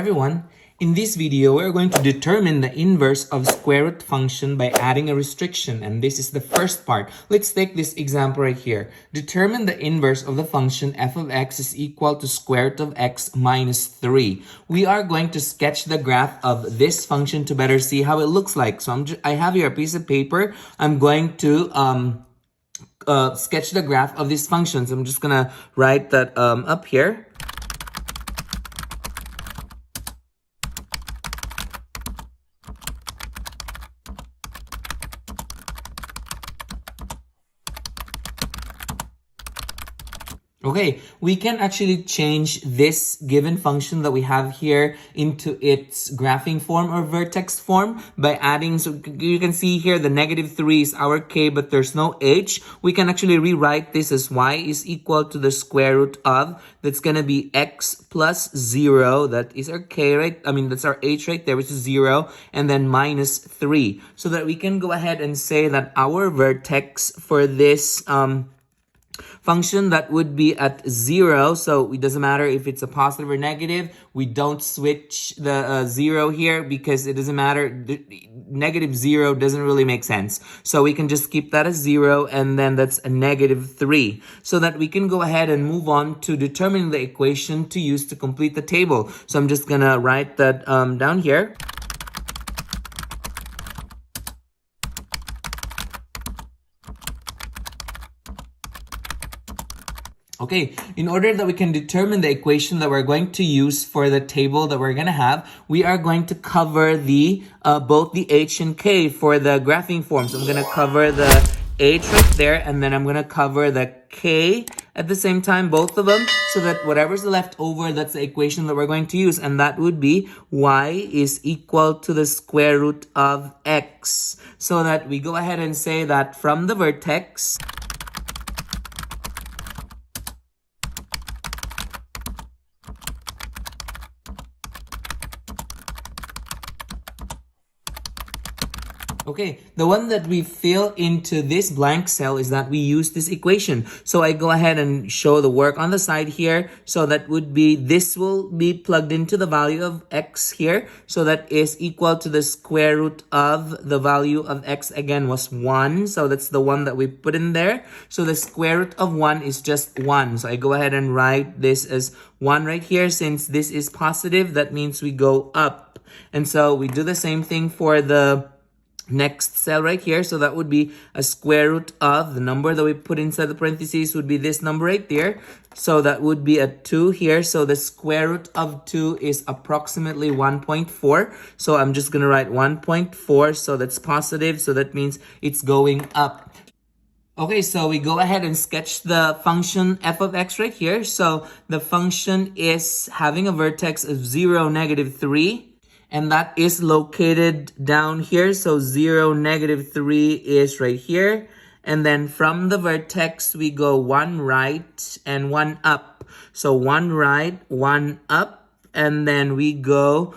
everyone. In this video, we're going to determine the inverse of square root function by adding a restriction, and this is the first part. Let's take this example right here. Determine the inverse of the function f of x is equal to square root of x minus 3. We are going to sketch the graph of this function to better see how it looks like. So I have here a piece of paper. I'm going to sketch the graph of this function. So I'm just gonna write that up here. Okay, we can actually change this given function that we have here into its graphing form or vertex form by adding, so you can see here the -3 is our k, but there's no h. We can actually rewrite this as y is equal to the square root of, that's gonna be x plus 0, that is our k, right? That's our h right there, which is 0, and then minus 3. So that we can go ahead and say that our vertex for this function, that would be at 0. So it doesn't matter if it's a positive or negative. We don't switch the 0 here because it doesn't matter. -0 doesn't really make sense. So we can just keep that as 0, and then that's a -3. So that we can go ahead and move on to determining the equation to use to complete the table. So I'm just gonna write that down here. Okay, in order that we can determine the equation that we're going to use for the table that we're going to have, we are going to cover the both the h and k for the graphing form. So I'm going to cover the h right there, and then I'm going to cover the k at the same time, both of them, so that whatever's left over, that's the equation that we're going to use, and that would be y is equal to the square root of x. So that we go ahead and say that from the vertex, okay, the one that we fill into this blank cell is that we use this equation. So I go ahead and show the work on the side here. So that would be, this will be plugged into the value of x here. So that is equal to the square root of the value of x, again, was 1. So that's the one that we put in there. So the square root of 1 is just 1. So I go ahead and write this as 1 right here. Since this is positive, that means we go up. And so we do the same thing for the next cell right here. So that would be a square root of the number that we put inside the parentheses would be this number right there. So that would be a 2 here. So the square root of 2 is approximately 1.4. So I'm just going to write 1.4. So that's positive. So that means it's going up. Okay, so we go ahead and sketch the function f of x right here. So the function is having a vertex of 0, -3. And that is located down here. So 0, -3 is right here. And then from the vertex, we go 1 right and 1 up. So 1 right, 1 up. And then we go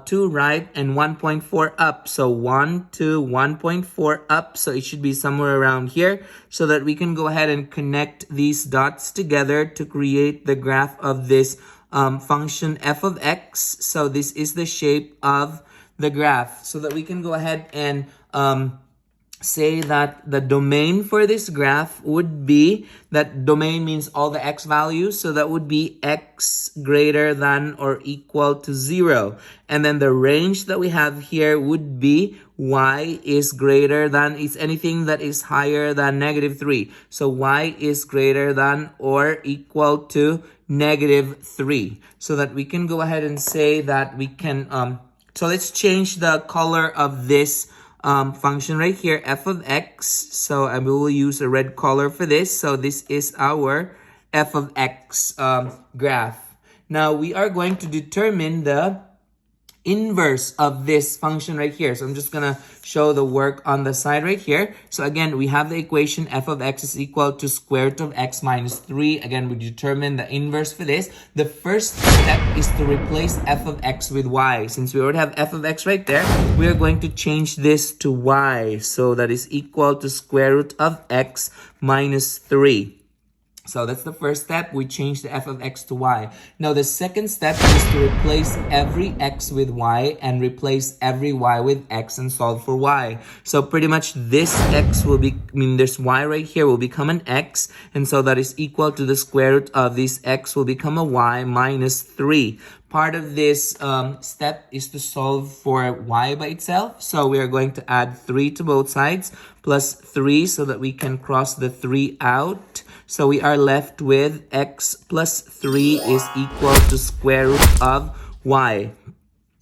2 right and 1.4 up. So 1, 2, 1.4 up. So it should be somewhere around here. So that we can go ahead and connect these dots together to create the graph of this function f of x. So this is the shape of the graph, so that we can go ahead and say that the domain for this graph would be, that domain means all the x values, so that would be x greater than or equal to 0. And then the range that we have here would be y is greater than, is anything that is higher than -3. So y is greater than or equal to -3. So that we can go ahead and say that we can, so let's change the color of this function right here, f of x. So I will use a red color for this. So this is our f of x graph. Now we are going to determine the inverse of this function right here. So I'm just gonna show the work on the side right here. So again, we have the equation f of x is equal to square root of x minus 3. Again, we determine the inverse for this. The first step is to replace f of x with y. Since we already have f of x right there, we are going to change this to y. So that is equal to square root of x minus 3. So that's the first step. We change the f of x to y. Now the second step is to replace every x with y and replace every y with x and solve for y. So pretty much this x will be, there's y right here will become an x. And so that is equal to the square root of this x will become a y minus 3. Part of this step is to solve for y by itself. So we are going to add 3 to both sides plus 3 so that we can cross the 3 out. So we are left with x plus 3 is equal to square root of y.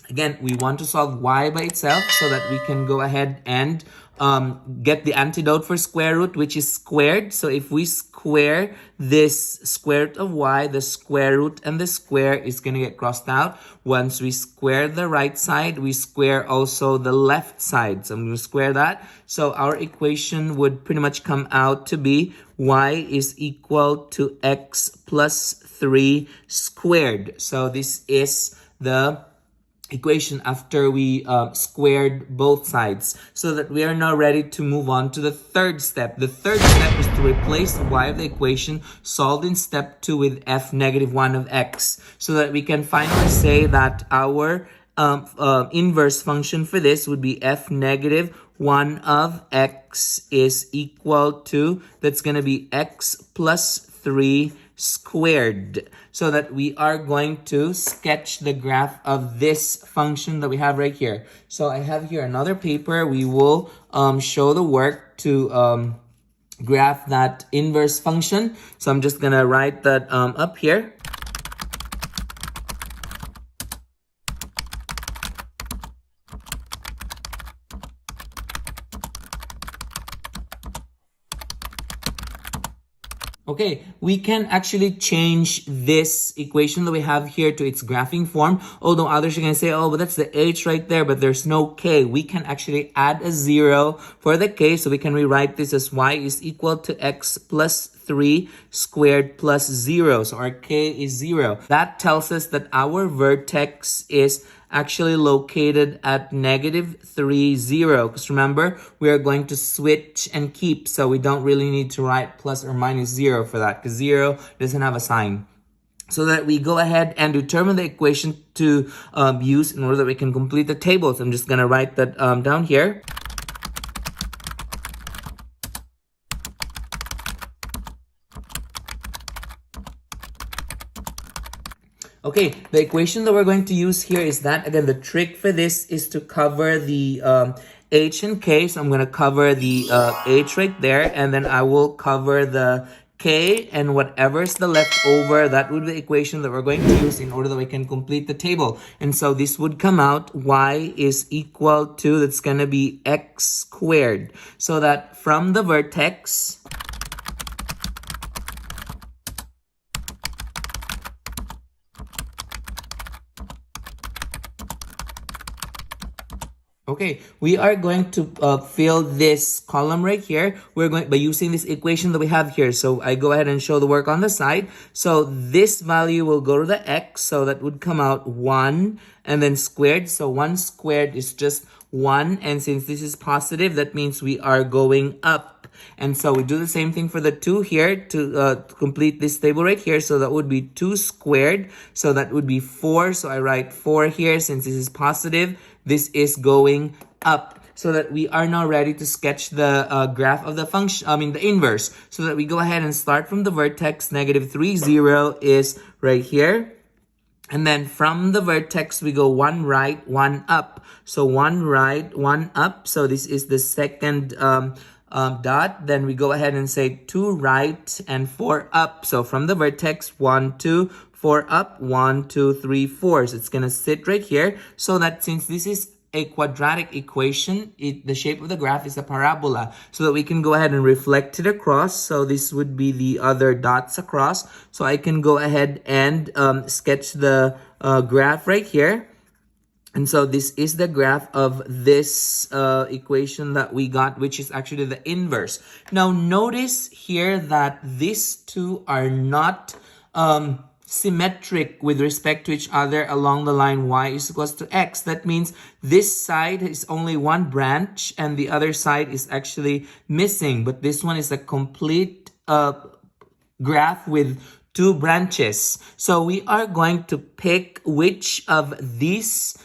Again, we want to solve y by itself so that we can go ahead and get the antidote for square root, which is squared. So if we square this square root of y, the square root and the square is going to get crossed out. Once we square the right side, we square also the left side. So I'm going to square that. So our equation would pretty much come out to be y is equal to x plus 3 squared. So this is the equation after we squared both sides, so that we are now ready to move on to the third step. The third step is to replace the y of the equation solved in step 2 with f negative 1 of x, so that we can finally say that our inverse function for this would be f negative 1 of x is equal to, that's going to be x plus 3 squared. So that we are going to sketch the graph of this function that we have right here. So I have here another paper. We will show the work to graph that inverse function. So I'm just gonna write that up here. Okay, we can actually change this equation that we have here to its graphing form. Although others are going to say, oh, but that's the h right there, but there's no k. We can actually add a 0 for the k, so we can rewrite this as y is equal to x plus 3 squared plus 0. So our k is 0. That tells us that our vertex is actually located at negative 3, 0. Because remember, we are going to switch and keep, so we don't really need to write plus or minus 0 for that, because 0 doesn't have a sign. So that we go ahead and determine the equation to use in order that we can complete the table. So I'm just going to write that down here. Okay, the equation that we're going to use here is that, again, the trick for this is to cover the h and k. So I'm going to cover the h right there, and then I will cover the k, and whatever's the leftover, that would be the equation that we're going to use in order that we can complete the table. And so this would come out y is equal to, that's going to be x squared. So that from the vertex, okay, we are going to fill this column right here. We're going by using this equation that we have here. So I go ahead and show the work on the side. So this value will go to the x. So that would come out 1 and then squared. So 1 squared is just 1. And since this is positive, that means we are going up. And so we do the same thing for the 2 here to complete this table right here. So that would be 2 squared. So that would be 4. So I write 4 here since this is positive. This is going up. So that we are now ready to sketch the graph of the function, the inverse. So that we go ahead and start from the vertex. Negative 3, 0 is right here. And then from the vertex, we go 1 right, 1 up. So 1 right, 1 up. So this is the second dot. Then we go ahead and say 2 right and 4 up. So from the vertex, 1, 2, 4 up, 1, 2, 3, 4. So it's going to sit right here. So that since this is a quadratic equation, the shape of the graph is a parabola. So that we can go ahead and reflect it across. So this would be the other dots across. So I can go ahead and sketch the graph right here. And so this is the graph of this equation that we got, which is actually the inverse. Now notice here that these two are not symmetric with respect to each other along the line y is equals to x. That means this side is only one branch and the other side is actually missing. But this one is a complete graph with two branches. So we are going to pick which of these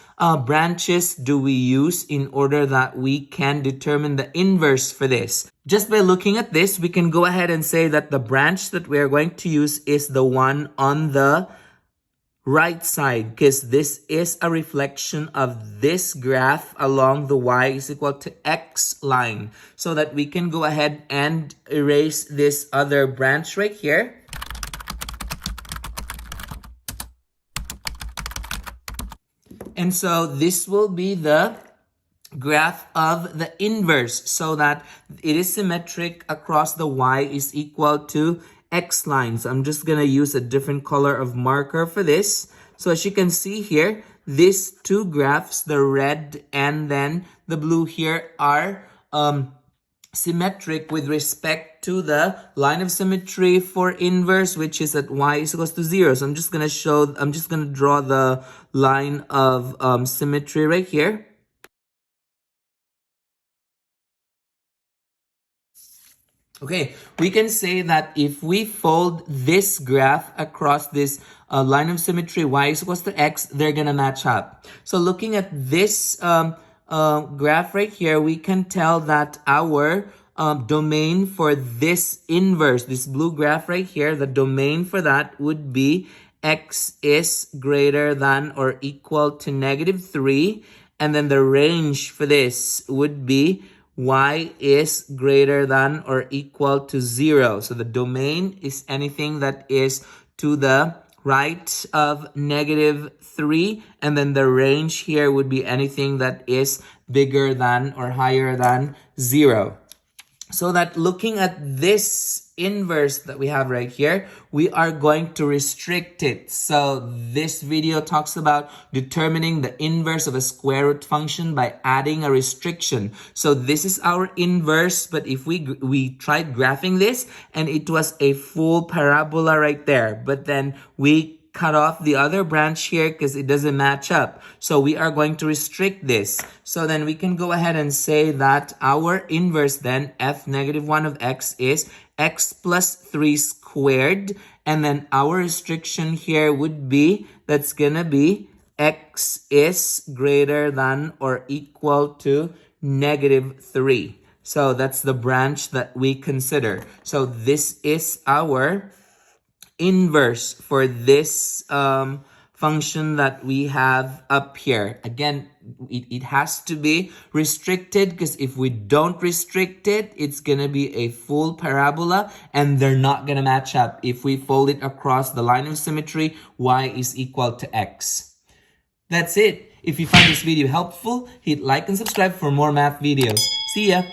branches do we use in order that we can determine the inverse for this. Just by looking at this, we can go ahead and say that the branch that we are going to use is the one on the right side, because this is a reflection of this graph along the y is equal to x line, so that we can go ahead and erase this other branch right here. And so this will be the graph of the inverse, so that it is symmetric across the y is equal to x lines. I'm just going to use a different color of marker for this. So as you can see here, these two graphs, the red and then the blue here, are symmetric with respect to the line of symmetry for inverse, which is at y is equals to 0. So I'm just going to draw the line of symmetry right here. Okay, we can say that if we fold this graph across this line of symmetry, y is equals to x, they're going to match up. So looking at this graph right here, we can tell that our domain for this inverse, this blue graph right here, the domain for that would be x is greater than or equal to -3. And then the range for this would be y is greater than or equal to 0. So the domain is anything that is to the right of -3. And then the range here would be anything that is bigger than or higher than 0. So that looking at this inverse that we have right here, we are going to restrict it. So this video talks about determining the inverse of a square root function by adding a restriction. So this is our inverse, but if we tried graphing this and it was a full parabola right there, but then we cut off the other branch here because it doesn't match up. So we are going to restrict this. So then we can go ahead and say that our inverse then, f(-1) of x, is x plus 3 squared. And then our restriction here would be, that's gonna be x is greater than or equal to -3. So that's the branch that we consider. So this is our inverse for this function that we have up here. Again, it has to be restricted, because if we don't restrict it, it's going to be a full parabola and they're not going to match up. If we fold it across the line of symmetry, y is equal to x. That's it. If you find this video helpful, hit like and subscribe for more math videos. See ya!